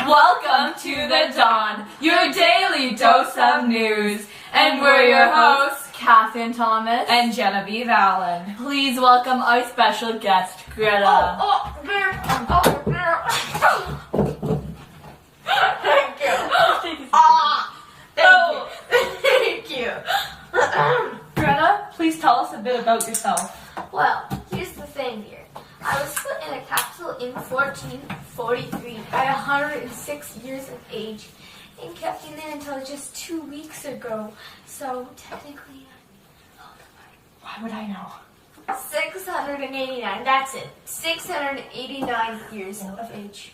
Welcome to The Dawn, your daily dose of news. And we're your hosts, Catherine Thomas and Genevieve Allen. Please welcome our special guest, Greta. Thank you. Greta, please tell us a bit about yourself. Well, here's the thing here. I was put in a capsule in 1443 at 106 years of age and kept in there until just 2 weeks ago. So technically, Why would I know? 689. That's it. 689 years of age.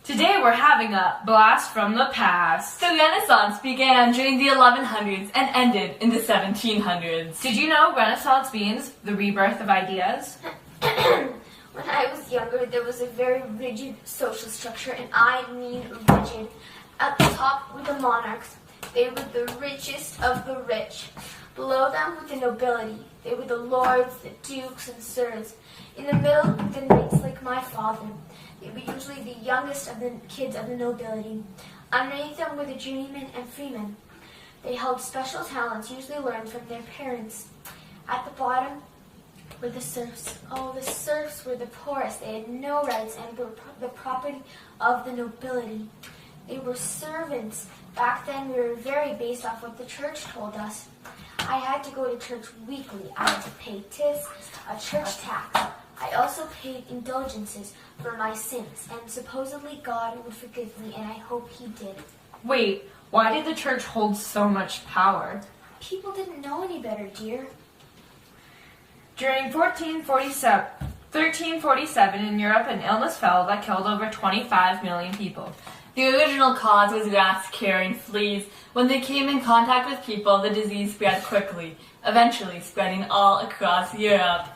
Today we're having a blast from the past. The Renaissance began during the 1100s and ended in the 1700s. Did you know Renaissance means the rebirth of ideas? When I was younger, there was a very rigid social structure, and I mean rigid. At the top were the monarchs. They were the richest of the rich. Below them were the nobility. They were the lords, the dukes, and sirs. In the middle were the knights like my father. They were usually the youngest of the kids of the nobility. Underneath them were the journeymen and freemen. They held special talents, usually learned from their parents. At the bottom were the serfs. Oh, the serfs were the poorest. They had no rights and were the property of the nobility. They were servants. Back then, we were very based off what the church told us. I had to go to church weekly. I had to pay tithes, a church tax. I also paid indulgences for my sins, and supposedly God would forgive me, and I hope He did. Wait, why did the church hold so much power? People didn't know any better, dear. During 1347 in Europe, an illness fell that killed over 25 million people. The original cause was rats carrying fleas. When they came in contact with people, the disease spread quickly, eventually spreading all across Europe.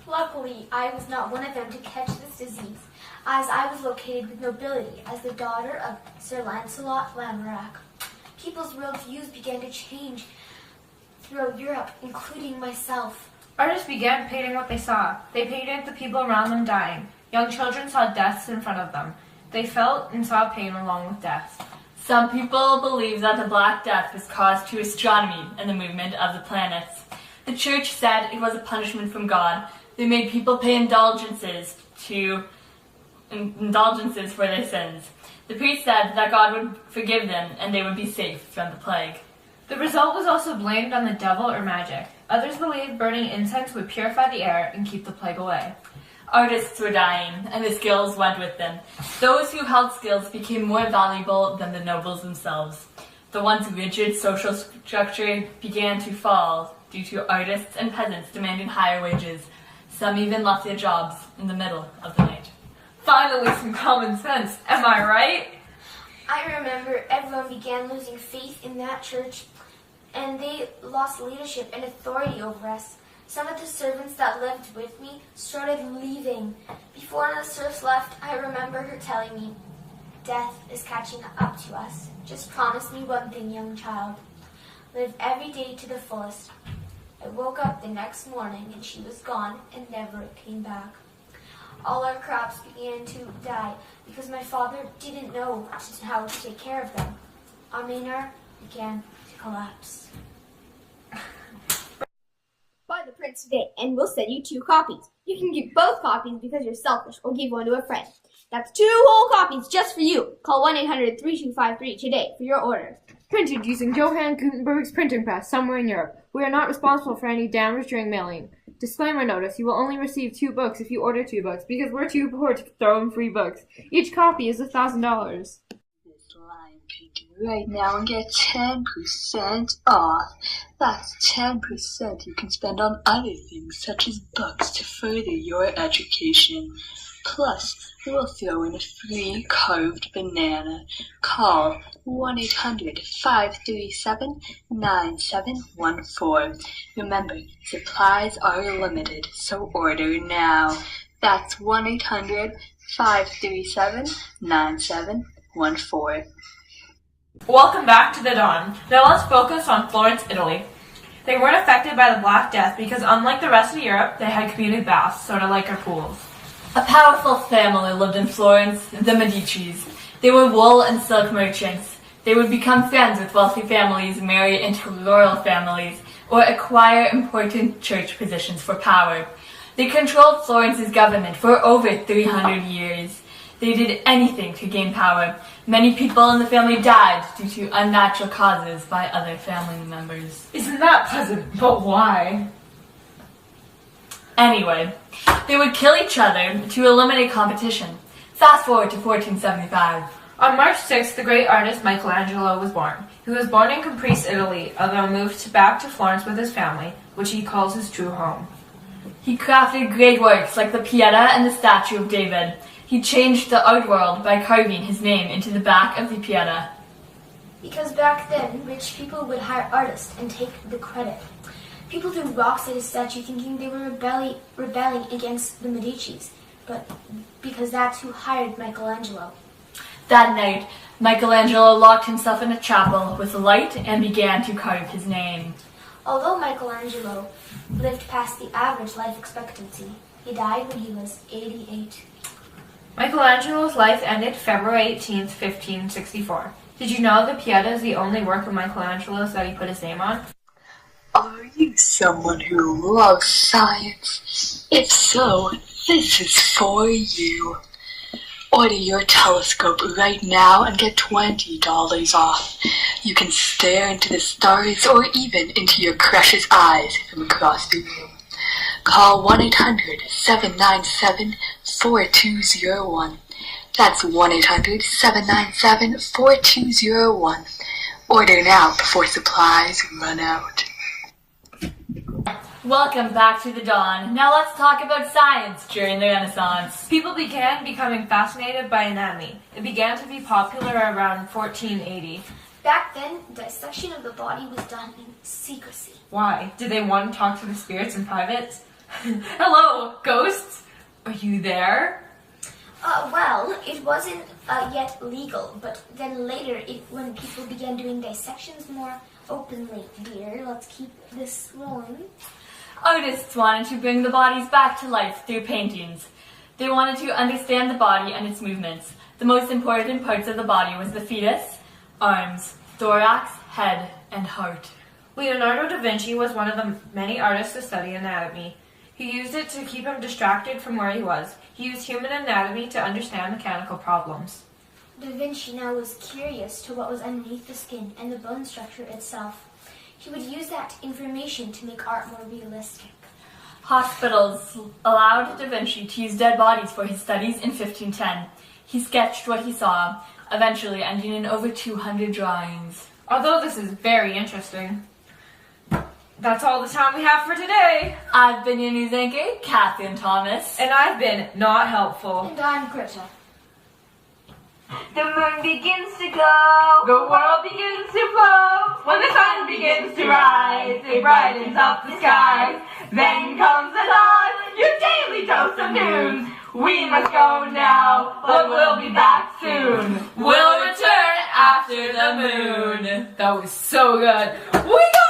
Luckily, I was not one of them to catch this disease, as I was located with nobility as the daughter of Sir Lancelot Lamorak. People's worldviews began to change throughout Europe, including myself. Artists began painting what they saw. They painted the people around them dying. Young children saw deaths in front of them. They felt and saw pain along with death. Some people believe that the Black Death was caused to astronomy and the movement of the planets. The church said it was a punishment from God. They made people pay indulgences for their sins. The priest said that God would forgive them and they would be safe from the plague. The result was also blamed on the devil or magic. Others believed burning incense would purify the air and keep the plague away. Artists were dying, and the skills went with them. Those who held skills became more valuable than the nobles themselves. The once rigid social structure began to fall due to artists and peasants demanding higher wages. Some even left their jobs in the middle of the night. Finally, some common sense. Am I right? I remember everyone began losing faith in that church, and they lost leadership and authority over us. Some of the servants that lived with me started leaving. Before one of the serfs left, I remember her telling me, "Death is catching up to us. Just promise me one thing, young child. Live every day to the fullest." I woke up the next morning and she was gone and never came back. All our crops began to die because my father didn't know how to take care of them. Our manor began to collapse. Buy the prints today, and we'll send you 2 copies. You can give both copies because you're selfish, or give one to a friend. That's 2 whole copies just for you. Call 1-800-3253 today for your order. Printed using Johann Gutenberg's printing press somewhere in Europe. We are not responsible for any damage during mailing. Disclaimer notice, you will only receive 2 books if you order 2 books, because we're too poor to throw in free books. Each copy is $1,000. Line painting right now and get 10% off. That's 10% you can spend on other things such as books to further your education. Plus, we'll throw in a free carved banana. Call 1-800-537-9714. Remember, supplies are limited, so order now. That's 1-800-537-9714. Welcome back to The Dawn. Now let's focus on Florence, Italy. They weren't affected by the Black Death because unlike the rest of Europe, they had community baths, sort of like our pools. A powerful family lived in Florence, the Medicis. They were wool and silk merchants. They would become friends with wealthy families, marry into royal families, or acquire important church positions for power. They controlled Florence's government for over 300 years. They did anything to gain power. Many people in the family died due to unnatural causes by other family members. Isn't that pleasant? But why? Anyway, they would kill each other to eliminate competition. Fast forward to 1475. On March 6th, the great artist Michelangelo was born. He was born in Caprice, Italy, although moved back to Florence with his family, which he calls his true home. He crafted great works like the Pieta and the Statue of David. He changed the art world by carving his name into the back of the Pieta. Because back then, rich people would hire artists and take the credit. People threw rocks at his statue thinking they were rebelling against the Medicis, but because that's who hired Michelangelo. That night, Michelangelo locked himself in a chapel with a light and began to carve his name. Although Michelangelo lived past the average life expectancy, he died when he was 88. Michelangelo's life ended February 18th, 1564. Did you know the Pieta is the only work of Michelangelo's that he put his name on? Are you someone who loves science? If so, this is for you. Order your telescope right now and get $20 off. You can stare into the stars or even into your crush's eyes from across the room. Call 1-800-797-4201. That's 1-800-797-4201. Order now before supplies run out. Welcome back to the dawn. Now let's talk about science during the Renaissance. People began becoming fascinated by anatomy. It began to be popular around 1480. Back then, dissection of the body was done in secrecy. Why? Did they want to talk to the spirits in private? Hello, ghosts? Are you there? Well, it wasn't yet legal, but then later, when people began doing dissections more openly, dear, let's keep this rolling. Artists wanted to bring the bodies back to life through paintings. They wanted to understand the body and its movements. The most important parts of the body was the fetus, arms, thorax, head, and heart. Leonardo da Vinci was one of the many artists to study anatomy. He used it to keep him distracted from where he was. He used human anatomy to understand mechanical problems. Da Vinci now was curious to what was underneath the skin and the bone structure itself. He would use that information to make art more realistic. Hospitals allowed Da Vinci to use dead bodies for his studies in 1510. He sketched what he saw, eventually ending in over 200 drawings. Although this is very interesting. That's all the time we have for today. I've been your news anchor, Catherine Thomas. And I've been not helpful. And I'm Greta. The moon begins to glow. The world begins to flow. When the sun begins to rise, it brightens up the skies. Then comes the dawn, your daily dose of news. We must go now, but we'll be back soon. We'll return after the moon. That was so good. We got